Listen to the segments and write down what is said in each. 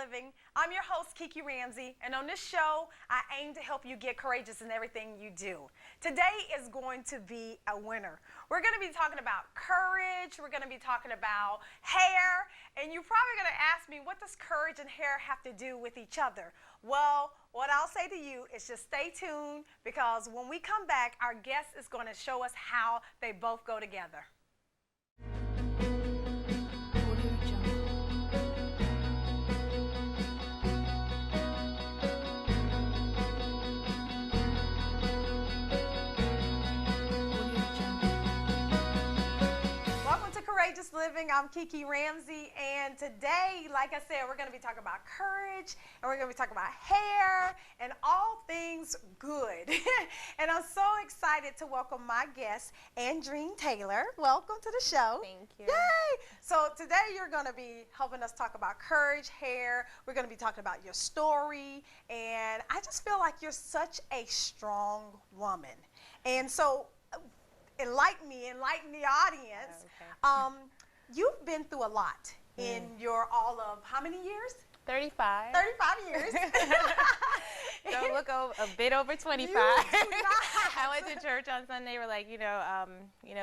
Living. I'm your host, Kiki Ramsey, and on this show, I aim to help you get courageous in everything you do. Today is going to be a winner. We're going to be talking about courage, we're going to be talking about hair, and you're probably going to ask me, what does courage and hair have to do with each other? Well, what I'll say to you is just stay tuned, because when we come back, our guest is going to show us how they both go together. Courageous Living. I'm Kiki Ramsey, and today, like I said, we're going to be talking about courage, and we're going to be talking about hair, and all things good. And I'm so excited to welcome my guest, Andreen Taylor. Welcome to the show. Thank you. Yay! So today you're going to be helping us talk about courage, hair. We're going to be talking about your story, and I just feel like you're such a strong woman. And so enlighten me, enlighten the audience. Okay. You've been through a lot in your all of how many years? 35. 35 years. Don't look a bit over 25. I went to church on Sunday. We're like,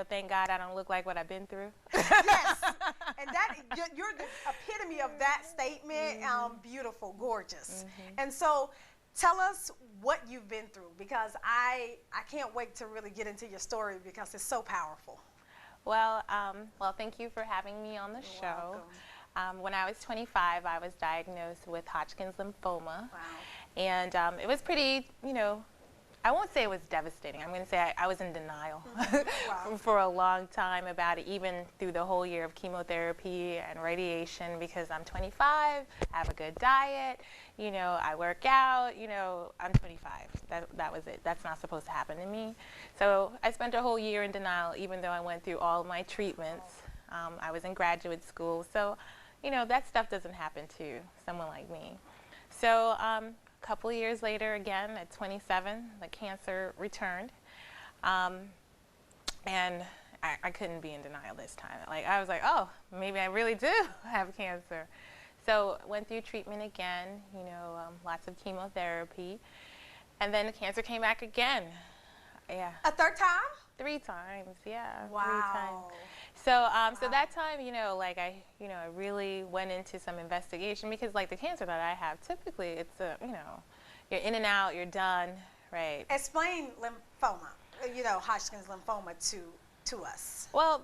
thank God I don't look like what I've been through. Yes, and that you're the epitome of that statement. Beautiful, gorgeous, and so. Tell us what you've been through, because I can't wait to really get into your story because it's so powerful. Well, thank you for having me on the show. When I was 25, I was diagnosed with Hodgkin's lymphoma. Wow. And it was pretty, I won't say it was devastating. I'm going to say I was in denial for a long time about it, even through the whole year of chemotherapy and radiation, because I'm 25, I have a good diet, I work out, I'm 25. That was it. That's not supposed to happen to me. So I spent a whole year in denial, even though I went through all my treatments. I was in graduate school. So, that stuff doesn't happen to someone like me. So, a couple of years later, again, at 27, the cancer returned. And I couldn't be in denial this time. I was like, oh, maybe I really do have cancer. So went through treatment again, lots of chemotherapy. And then the cancer came back again. Yeah. A third time? 3 times, yeah. Wow. 3 times. So, so that time, I really went into some investigation, because like the cancer that I have, typically it's you're in and out, you're done, right? Explain lymphoma, Hodgkin's lymphoma to us. Well,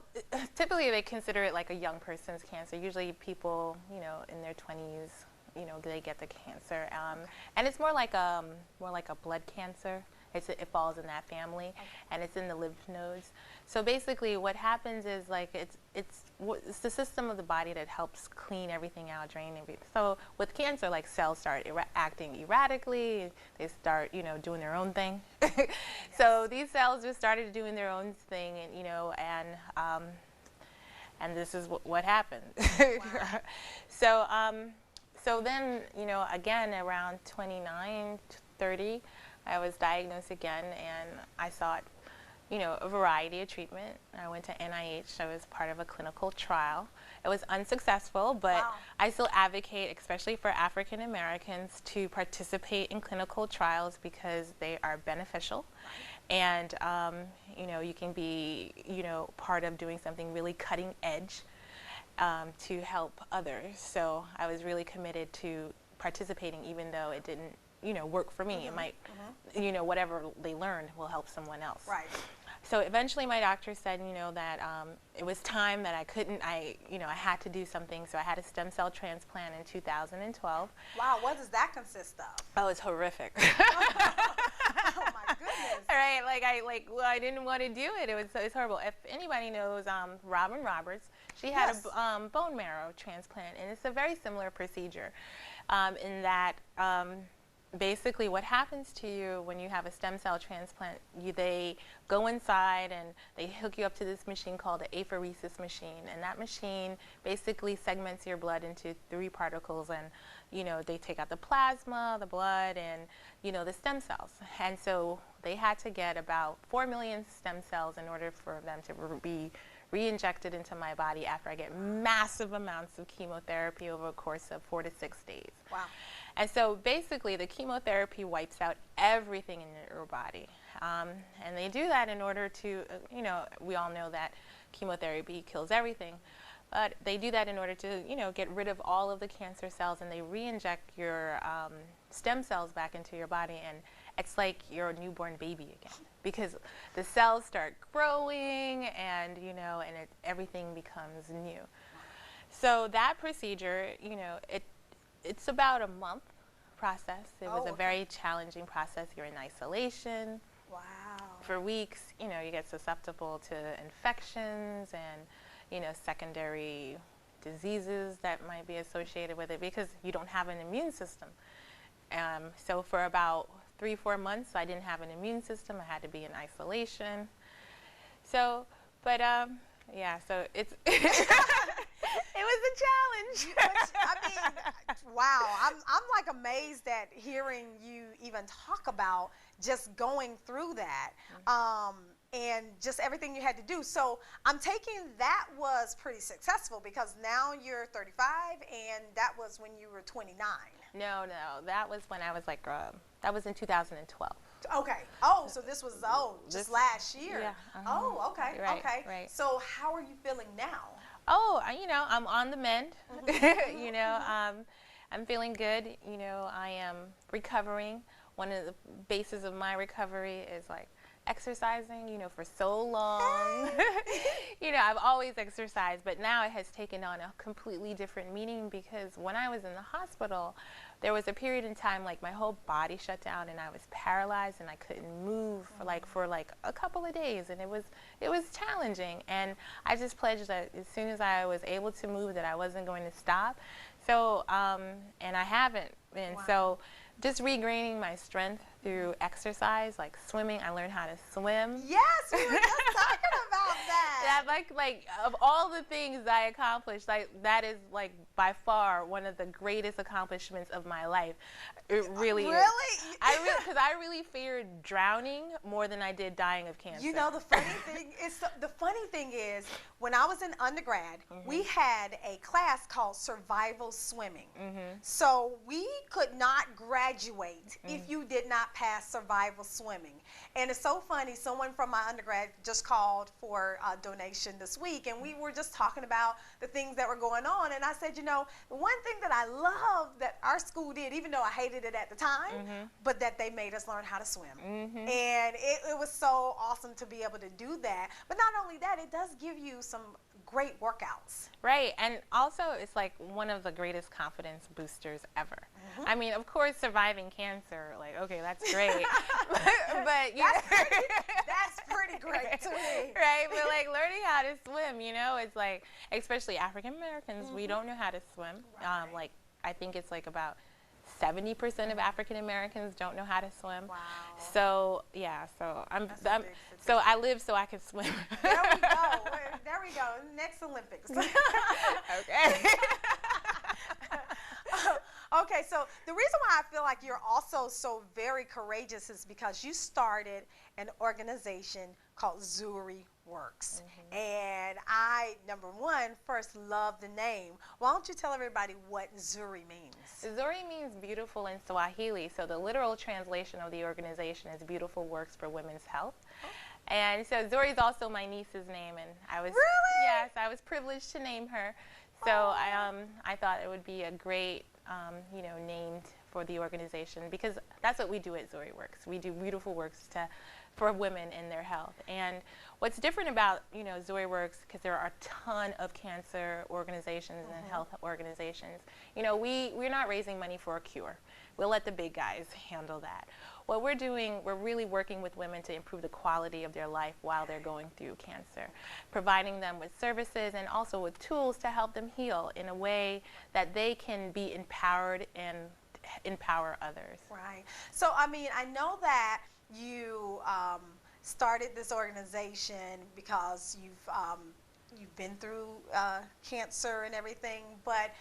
typically they consider it like a young person's cancer. Usually people, in their 20s, they get the cancer, and it's more like a blood cancer. It falls in that family, and it's in the lymph nodes. So basically, what happens is it's the system of the body that helps clean everything out, drain everything. So with cancer, cells start acting erratically. They start, doing their own thing. Yes. So these cells just started doing their own thing, and this is what happened. Wow. So then, again around 29, 30. I was diagnosed again, and I sought, a variety of treatment. I went to NIH. I was part of a clinical trial. It was unsuccessful, but wow. I still advocate, especially for African Americans, to participate in clinical trials because they are beneficial. And, you can be, part of doing something really cutting edge to help others. So I was really committed to participating, even though it didn't work for me. It might, whatever they learned will help someone else. Right. So eventually my doctor said, that it was time that I had to do something. So I had a stem cell transplant in 2012. Wow, what does that consist of? Oh, it's horrific. Oh my goodness. All right, I didn't want to do it. It's horrible. If anybody knows Robin Roberts, she had a bone marrow transplant, and it's a very similar procedure in that basically what happens to you when you have a stem cell transplant, they go inside and they hook you up to this machine called the apheresis machine, and that machine basically segments your blood into 3 particles, and they take out the plasma, the blood, and the stem cells. And so they had to get about 4 million stem cells in order for them to be re-injected into my body after I get massive amounts of chemotherapy over a course of 4 to 6 days. Wow. And so basically the chemotherapy wipes out everything in your body. And they do that in order to, we all know that chemotherapy kills everything. But they do that in order to, get rid of all of the cancer cells, and they re-inject your stem cells back into your body, and it's like you're a newborn baby again, because the cells start growing, and everything becomes new. So that procedure, it's about a month process. It was a very challenging process. You're in isolation. Wow. For weeks, you get susceptible to infections and secondary diseases that might be associated with it because you don't have an immune system. So for about 3-4 months, I didn't have an immune system. I had to be in isolation. So, but so it's it was a challenge. I mean, wow. I'm like amazed at hearing you even talk about just going through that. And just everything you had to do. So I'm taking that was pretty successful because now you're 35 and that was when you were 29. No, that was when I was like, that was in 2012. Okay. Oh, so this was, just last year. Yeah. Oh, okay. Right, okay. right. So how are you feeling now? Oh, I'm on the mend. I'm feeling good. I am recovering. One of the bases of my recovery is like exercising, for so long. I've always exercised, but now it has taken on a completely different meaning because when I was in the hospital, there was a period in time like my whole body shut down and I was paralyzed and I couldn't move for a couple of days, and it was challenging, and I just pledged that as soon as I was able to move that I wasn't going to stop. So and I haven't been. Wow. So just regaining my strength through exercise, like swimming. I learned how to swim. Yes, we were just talking about that. That like of all the things I accomplished, that is like by far one of the greatest accomplishments of my life. It really is. Really? Because I really feared drowning more than I did dying of cancer. The funny thing is when I was in undergrad, we had a class called survival swimming. So we could not graduate if you did not pass survival swimming. And it's so funny, someone from my undergrad just called for a donation this week, and we were just talking about the things that were going on, and I said, the one thing that I love that our school did, even though I hated it at the time, but that they made us learn how to swim. And it was so awesome to be able to do that. But not only that, it does give you some great workouts. Right, and also it's like one of the greatest confidence boosters ever. I mean, of course, surviving cancer, like, okay, that's great. but that's pretty great to me. Right, but like learning how to swim, it's like, especially African Americans, we don't know how to swim. Right. Like, I think it's like about 70% of African Americans don't know how to swim. Wow. So so I live so I can swim. There we go. There we go. Next Olympics. Okay. Okay, so the reason why I feel like you're also so very courageous is because you started an organization called Zoe Works. And I, number one, first love the name. Why don't you tell everybody what Zoe means? Zoe means beautiful in Swahili, so the literal translation of the organization is Beautiful Works for Women's Health. And so Zoe is also my niece's name, and I was Really? Yes, I was privileged to name her. So I thought it would be a great name for the organization, because that's what we do at Zoe Works. We do beautiful works for women in their health. And what's different about Zoe Works, because there are a ton of cancer organizations and health organizations, we're not raising money for a cure. We'll let the big guys handle that. What we're doing, we're really working with women to improve the quality of their life while they're going through cancer, providing them with services and also with tools to help them heal in a way that they can be empowered and empower others. Right. So, I mean, I know that you started this organization because you've been through cancer and everything, but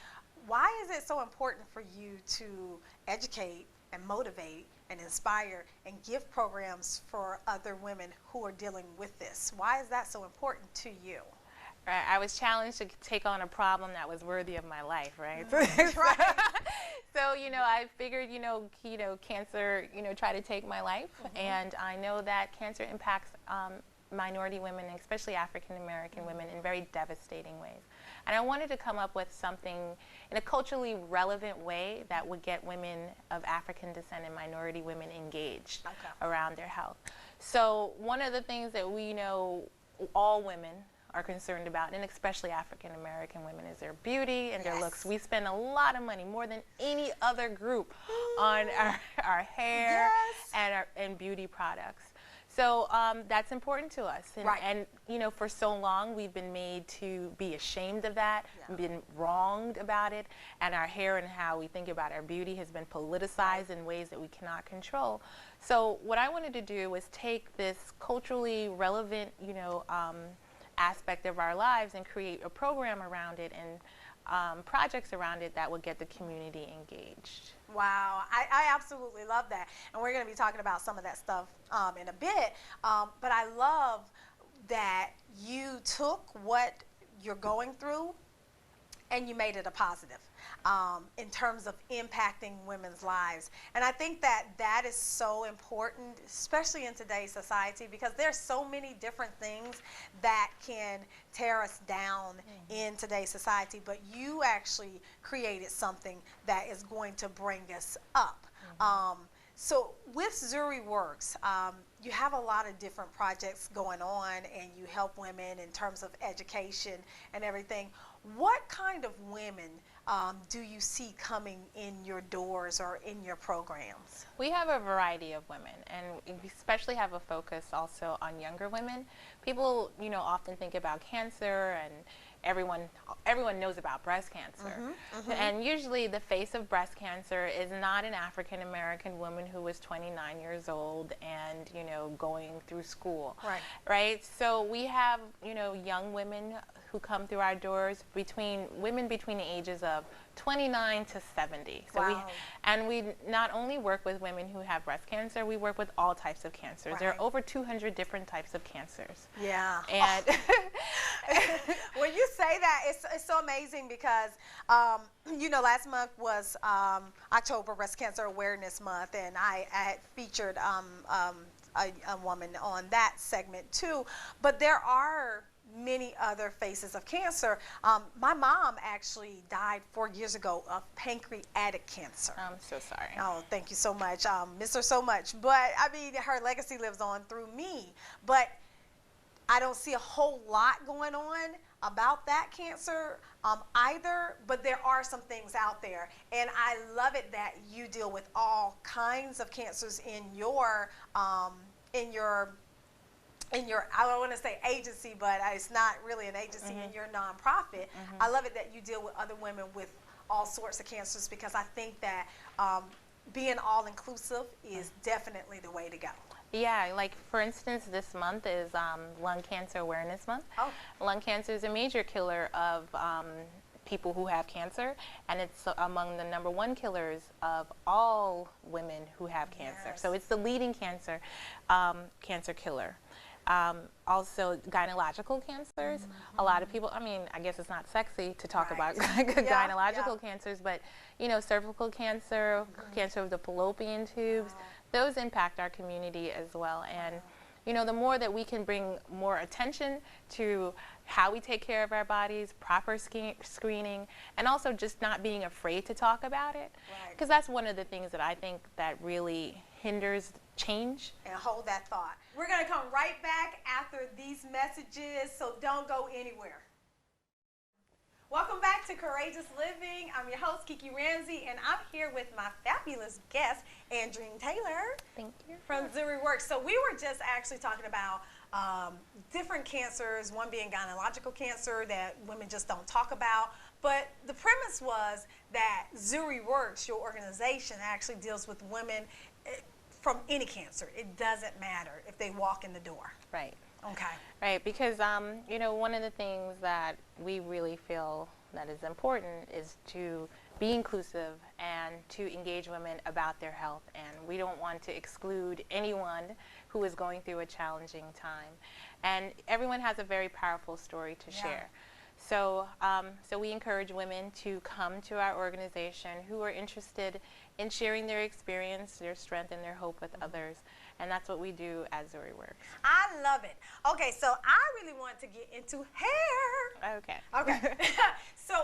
why is it so important for you to educate and motivate and inspire and give programs for other women who are dealing with this? Why is that so important to you? Right, I was challenged to take on a problem that was worthy of my life, right? Right. So, you know, I figured, cancer, try to take my life, and I know that cancer impacts minority women, and especially African American women, in very devastating ways. And I wanted to come up with something in a culturally relevant way that would get women of African descent and minority women engaged around their health. So one of the things that we know all women are concerned about, and especially African American women, is their beauty and their looks. We spend a lot of money, more than any other group, on our hair and beauty products. So that's important to us. And for so long we've been made to be ashamed of that, been wronged about it, and our hair and how we think about our beauty has been politicized in ways that we cannot control. So what I wanted to do was take this culturally relevant, aspect of our lives and create a program around it and projects around it that would get the community engaged. Wow, I absolutely love that. And we're going to be talking about some of that stuff in a bit. But I love that you took what you're going through and you made it a positive in terms of impacting women's lives. And I think that that is so important, especially in today's society, because there's so many different things that can tear us down in today's society, but you actually created something that is going to bring us up. So with Zoe Works, you have a lot of different projects going on, and you help women in terms of education and everything. What kind of women do you see coming in your doors or in your programs? We have a variety of women, and we especially have a focus also on younger women. People, often think about cancer, and everyone knows about breast cancer. And usually the face of breast cancer is not an African American woman who was 29 years old and, going through school. Right? So we have, young women who come through our doors, women between the ages of 29 to 70. So we not only work with women who have breast cancer, we work with all types of cancers. There are over 200 different types of cancers. And when you say that, it's so amazing because, last month was October Breast Cancer Awareness Month, and I had featured a woman on that segment too. But there are many other faces of cancer. My mom actually died 4 years ago of pancreatic cancer. I'm so sorry. Oh, thank you so much. Miss her so much. But, I mean, her legacy lives on through me. But I don't see a whole lot going on about that cancer either, but there are some things out there. And I love it that you deal with all kinds of cancers in your I don't want to say agency, but it's not really an agency, in your nonprofit. I love it that you deal with other women with all sorts of cancers, because I think that being all-inclusive is definitely the way to go. Yeah, like for instance, this month is Lung Cancer Awareness Month. Lung cancer is a major killer of people who have cancer, and it's among the #1 killers of all women who have cancer. So it's the leading cancer killer. Also gynecological cancers. A lot of people, I guess it's not sexy to talk about gynecological cancers, but cervical cancer, cancer of the fallopian tubes, those impact our community as well. And the more that we can bring more attention to how we take care of our bodies, proper screening, and also just not being afraid to talk about it, because that's one of the things that I think that really hinders change. And hold that thought. We're going to come right back after these messages, so don't go anywhere. Welcome back to Courageous Living. I'm your host, Kiki Ramsey, and I'm here with my fabulous guest, Andreen Taylor. Thank you. From Zoe Works. So we were just actually talking about different cancers, one being gynecological cancer that women just don't talk about. But the premise was that Zoe Works, your organization, actually deals with women from any cancer. It doesn't matter if they walk in the door. Right. Okay. Right, because one of the things that we really feel that is important is to be inclusive and to engage women about their health. And we don't want to exclude anyone who is going through a challenging time. And everyone has a very powerful story to share. So, so we encourage women to come to our organization who are interested in sharing their experience, their strength, and their hope with others. And that's what we do at Zoe Works. I love it. Okay, so I really want to get into hair. Okay. Okay. So,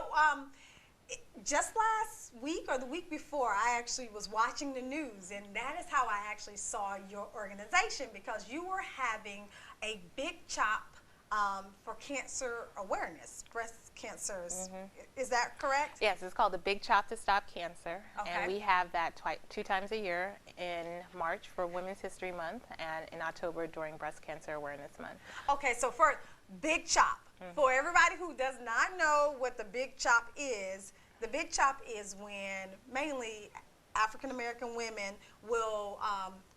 just last week or the week before, I actually was watching the news, and that is how I actually saw your organization, because you were having a big chop for cancer awareness, breast cancers. Is that correct? Yes, it's called the Big Chop to Stop Cancer. Okay. And we have that 2 times a year, in March for Women's History Month and in October during Breast Cancer Awareness Month. Okay, so for Big Chop, for everybody who does not know what the Big Chop is, the Big Chop is when mainly African American women will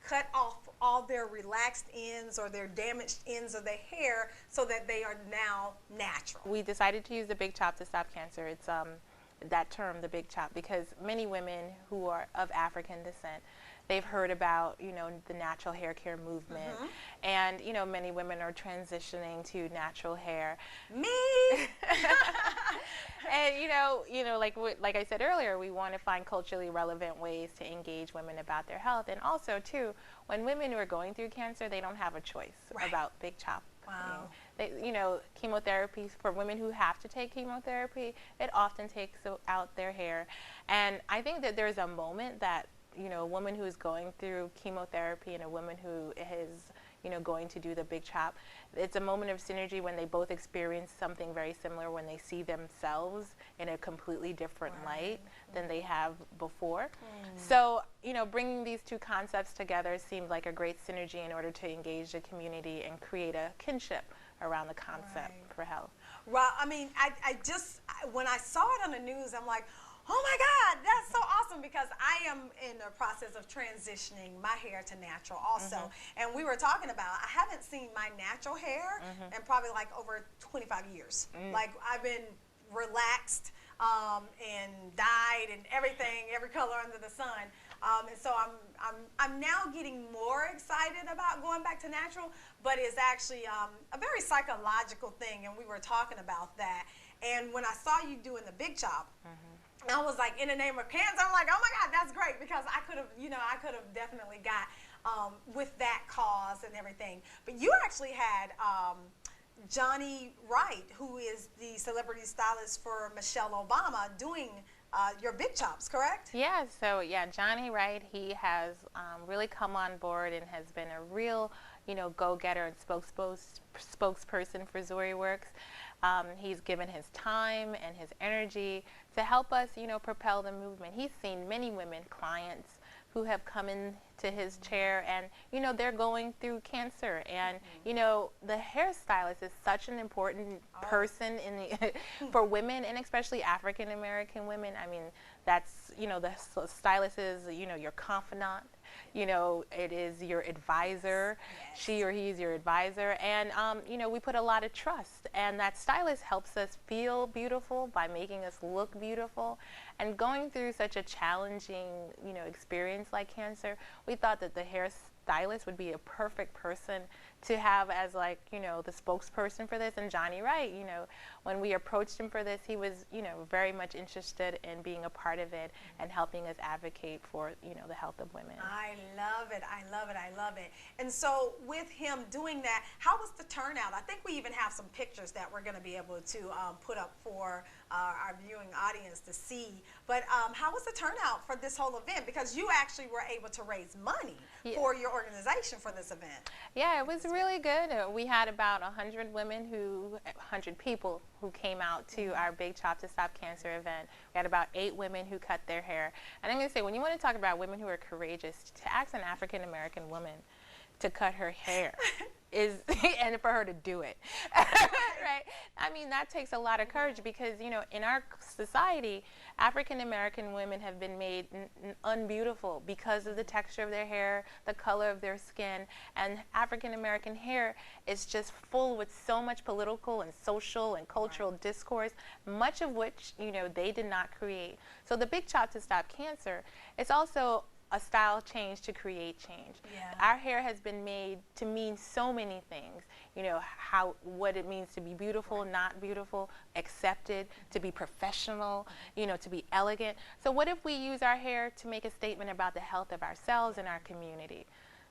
cut off all their relaxed ends or their damaged ends of their hair so that they are now natural. We decided to use the Big Chop to stop cancer. It's that term, the Big Chop, because many women who are of African descent, they've heard about, you know, the natural hair care movement, and you know, many women are transitioning to natural hair. Me. And you know, like I said earlier, we want to find culturally relevant ways to engage women about their health, and also too, when women are going through cancer, they don't have a choice about Big Chop. Wow. You know, chemotherapy, for women who have to take chemotherapy, it often takes out their hair, and I think that there's a moment that, you know, a woman who is going through chemotherapy and a woman who is, you know, going to do the Big Chop, it's a moment of synergy when they both experience something very similar, when they see themselves in a completely different light than they have before. So, you know, bringing these two concepts together seemed like a great synergy in order to engage the community and create a kinship around the concept for health. Well, I mean, I just, when I saw it on the news, I'm like, oh my God, that's so awesome, because I am in the process of transitioning my hair to natural also. And we were talking about, I haven't seen my natural hair in probably like over 25 years. Like, I've been relaxed and dyed and everything, every color under the sun. And so I'm now getting more excited about going back to natural, but it's actually a very psychological thing, and we were talking about that. And when I saw you doing the Big Chop, I was like, in the name of cancer, I'm like, oh my God, that's great, because I could have, you know, I could have definitely got with that cause and everything. But you actually had Johnny Wright, who is the celebrity stylist for Michelle Obama, doing your Big Chops, correct? Yeah, so yeah, Johnny Wright, he has really come on board and has been a real, you know, go-getter and spokesperson for Zoe Works. He's given his time and his energy to help us, you know, propel the movement. He's seen many women, clients, who have come into his chair, and you know, they're going through cancer, and you know, the hairstylist is such an important person in the for women, and especially African American women. I mean, that's, you know, the stylist is, you know, your confidant, you know, it is your advisor. She or he is your advisor, and you know, we put a lot of trust, and that stylist helps us feel beautiful by making us look beautiful. And going through such a challenging, you know, experience like cancer, we thought that the hairstylist would be a perfect person to have as, like, you know, the spokesperson for this. And Johnny Wright, you know, when we approached him for this, he was, you know, very much interested in being a part of it and helping us advocate for, you know, the health of women. I love it. I love it. I love it. And so with him doing that, how was the turnout? I think we even have some pictures that we're going to be able to put up for our viewing audience to see. But how was the turnout for this whole event? Because you actually were able to raise money for your organization for this event. Yeah, it was really good. We had about 100 people who came out to our Big Chop to Stop Cancer event. We had about 8 women who cut their hair. And I'm going to say, when you want to talk about women who are courageous, to ask an African American woman to cut her hair. And for her to do it, right? I mean, that takes a lot of courage because, you know, in our society, African American women have been made unbeautiful because of the texture of their hair, the color of their skin, and African American hair is just full with so much political and social and cultural discourse, much of which, you know, they did not create. So the Big Chop to Stop Cancer, it's also a style change to create change. Yeah. Our hair has been made to mean so many things. You know, what it means to be beautiful, not beautiful, accepted, to be professional, you know, to be elegant. So what if we use our hair to make a statement about the health of ourselves and our community?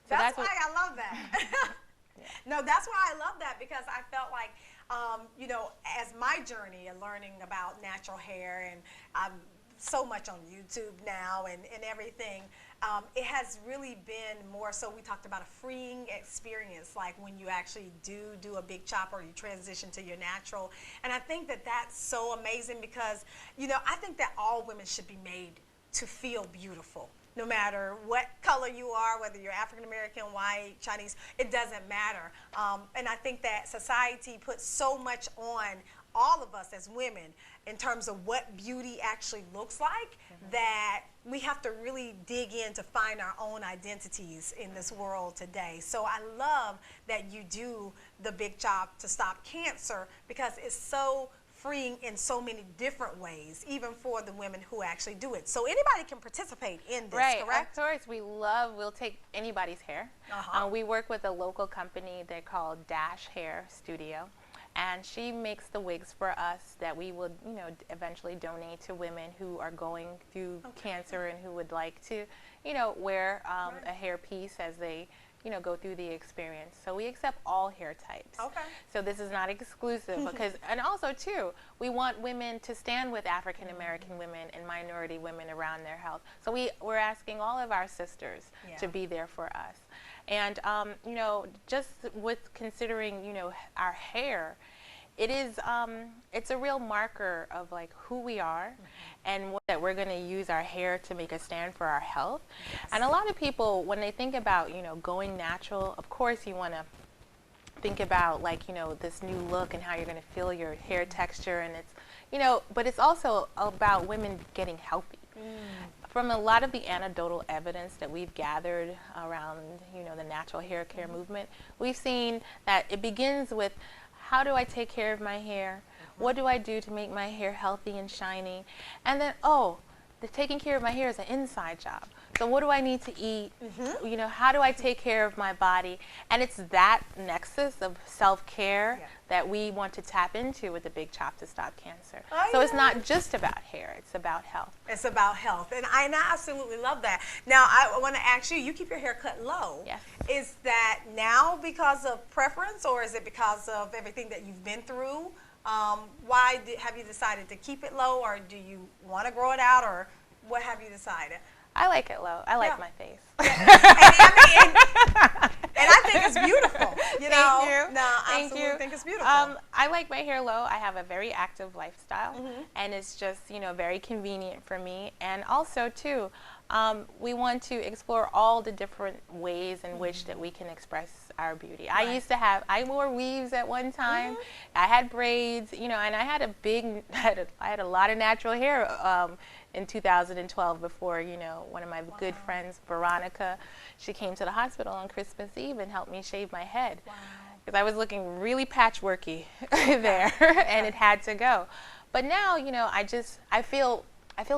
So that's why I love that. No, that's why I love that, because I felt like, you know, as my journey in learning about natural hair, and I'm so much on YouTube now and everything, it has really been more so, we talked about a freeing experience, like when you actually do a big chop or you transition to your natural. And I think that that's so amazing because, you know, I think that all women should be made to feel beautiful. No matter what color you are, whether you're African American, white, Chinese, it doesn't matter. And I think that society puts so much on all of us as women in terms of what beauty actually looks like, that we have to really dig in to find our own identities in this world today. So I love that you do the Big Chop to Stop Cancer, because it's so freeing in so many different ways, even for the women who actually do it. So anybody can participate in this, correct? Of course. We'll take anybody's hair. We work with a local company they're called Dash Hair Studio. And she makes the wigs for us that we would, you know, eventually donate to women who are going through cancer and who would like to, you know, wear a hair piece as they, you know, go through the experience. So we accept all hair types. Okay. So this is not exclusive because, and also too, we want women to stand with African American women and minority women around their health. So we're asking all of our sisters to be there for us. And, you know, just with considering, you know, our hair, it is, it's a real marker of like who we are and that we're going to use our hair to make a stand for our health. And a lot of people, when they think about, you know, going natural, of course you want to think about like, you know, this new look and how you're going to feel your hair texture, and it's, you know, but it's also about women getting healthy. From a lot of the anecdotal evidence that we've gathered around, you know, the natural hair care movement, we've seen that it begins with, how do I take care of my hair? What do I do to make my hair healthy and shiny? And then, the taking care of my hair is an inside job. So what do I need to eat? You know, how do I take care of my body? And it's that nexus of self-care that we want to tap into with the Big Chop to Stop Cancer. So it's not just about hair, it's about health. It's about health, and I absolutely love that. Now, I want to ask you, you keep your hair cut low. Yes. Is that now because of preference, or is it because of everything that you've been through? Why have you decided to keep it low, or do you want to grow it out, or what have you decided? I like it low. I like my face. And I think it's beautiful. You know? Thank you. No, I absolutely think it's beautiful. I like my hair low. I have a very active lifestyle, and it's just, you know, very convenient for me. And also, too, we want to explore all the different ways in which that we can express our beauty. I wore weaves at one time. I had braids, you know, and I had I had a lot of natural hair in 2012 before, you know, one of my good friends, Veronica, she came to the hospital on Christmas Eve and helped me shave my head. Because I was looking really patchworky there, and it had to go. But now, you know, I feel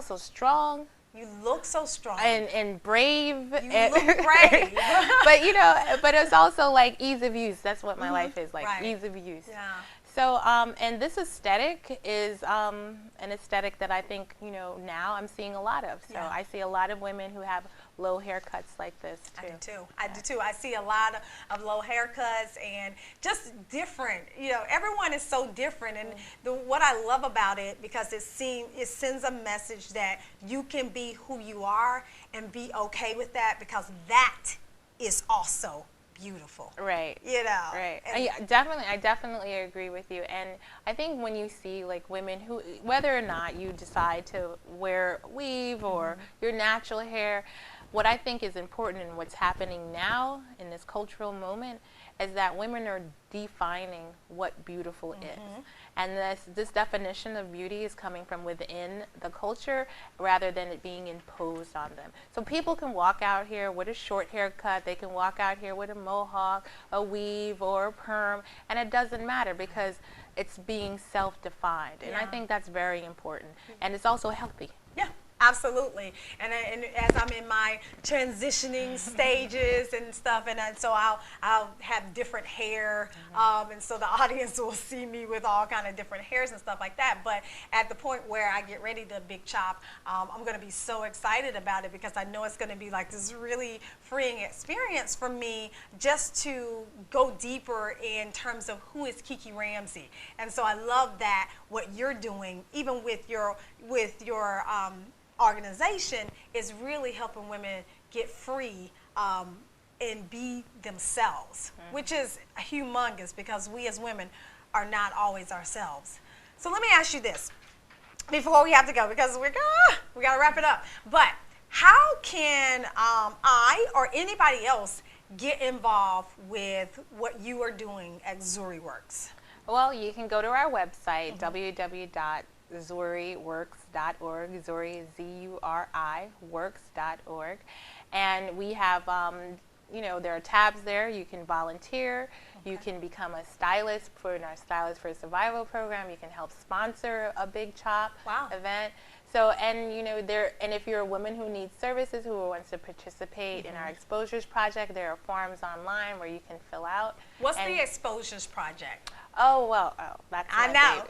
so strong. You look so strong. And brave. You look brave. But, you know, but it's also like ease of use. That's what my life is, like ease of use. Yeah. So, and this aesthetic is an aesthetic that I think, you know, now I'm seeing a lot of. So I see a lot of women who have low haircuts like this, too. I do too. I see a lot of low haircuts and just different. You know, everyone is so different. And what I love about it, because it sends a message that you can be who you are and be okay with that, because that is also beautiful. Right. You know. Right. I definitely agree with you. And I think when you see like women who, whether or not you decide to wear weave or your natural hair, what I think is important and what's happening now in this cultural moment is that women are defining what beautiful is. And this definition of beauty is coming from within the culture rather than it being imposed on them. So people can walk out here with a short haircut, they can walk out here with a mohawk, a weave, or a perm, and it doesn't matter because it's being self-defined. And I think that's very important. And it's also healthy. Yeah. Absolutely, and as I'm in my transitioning stages and stuff, and so I'll have different hair, and so the audience will see me with all kind of different hairs and stuff like that. But at the point where I get ready to big chop, I'm going to be so excited about it because I know it's going to be like this really freeing experience for me just to go deeper in terms of who is Kiki Ramsey. And so I love that what you're doing, even with your organization, is really helping women get free and be themselves, which is humongous because we as women are not always ourselves. So let me ask you this before we have to go because we got to wrap it up. But how can I or anybody else get involved with what you are doing at Zoe Works? Well, you can go to our website, www.zuriworks.org, Zuri, Z-U-R-I, works.org. And we have, there are tabs there. You can volunteer. You can become a stylist for our Stylist for Survival program. You can help sponsor a big chop event. So, and if you're a woman who needs services, who wants to participate in our Exposures Project, there are forms online where you can fill out. What's the Exposures Project? That's I know.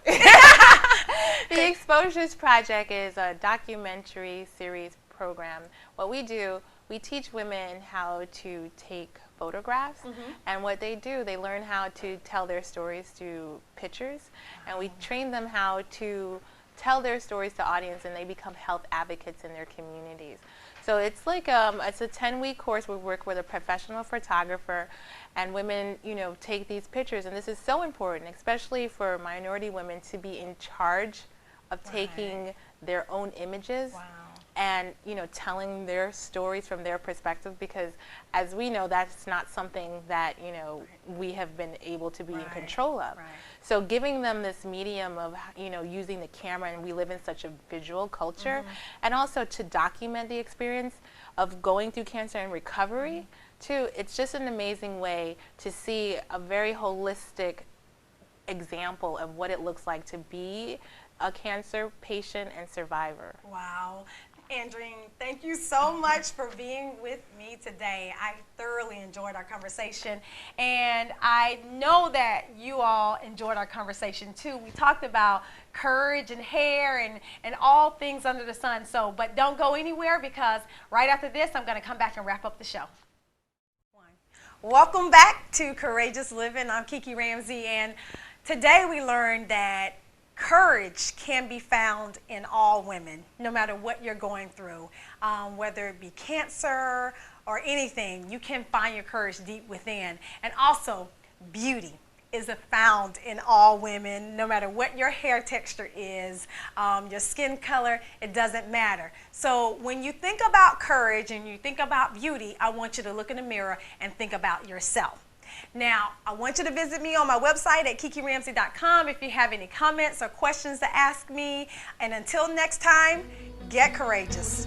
The Exposures Project is a documentary series program. What we do, we teach women how to take photographs, and what they do, they learn how to tell their stories through pictures, and we train them how to tell their stories to audience, and they become health advocates in their communities. So it's like it's a 10-week course. We work with a professional photographer, and women, take these pictures. And this is so important, especially for minority women, to be in charge of taking their own images and telling their stories from their perspective, because as we know, that's not something that we have been able to be in control of. So giving them this medium of using the camera, and we live in such a visual culture, and also to document the experience of going through cancer and recovery too. It's just an amazing way to see a very holistic example of what it looks like to be a cancer patient and survivor. Wow. Andreen, thank you so much for being with me today. I thoroughly enjoyed our conversation, and I know that you all enjoyed our conversation too. We talked about courage and hair and all things under the sun. But don't go anywhere, because right after this, I'm going to come back and wrap up the show. Welcome back to Courageous Living. I'm Kiki Ramsey, and today we learned that courage can be found in all women, no matter what you're going through. Whether it be cancer or anything, you can find your courage deep within. And also, beauty is found in all women, no matter what your hair texture is, your skin color, it doesn't matter. So when you think about courage and you think about beauty, I want you to look in the mirror and think about yourself. Now, I want you to visit me on my website at kikiramsey.com if you have any comments or questions to ask me. And until next time, get courageous.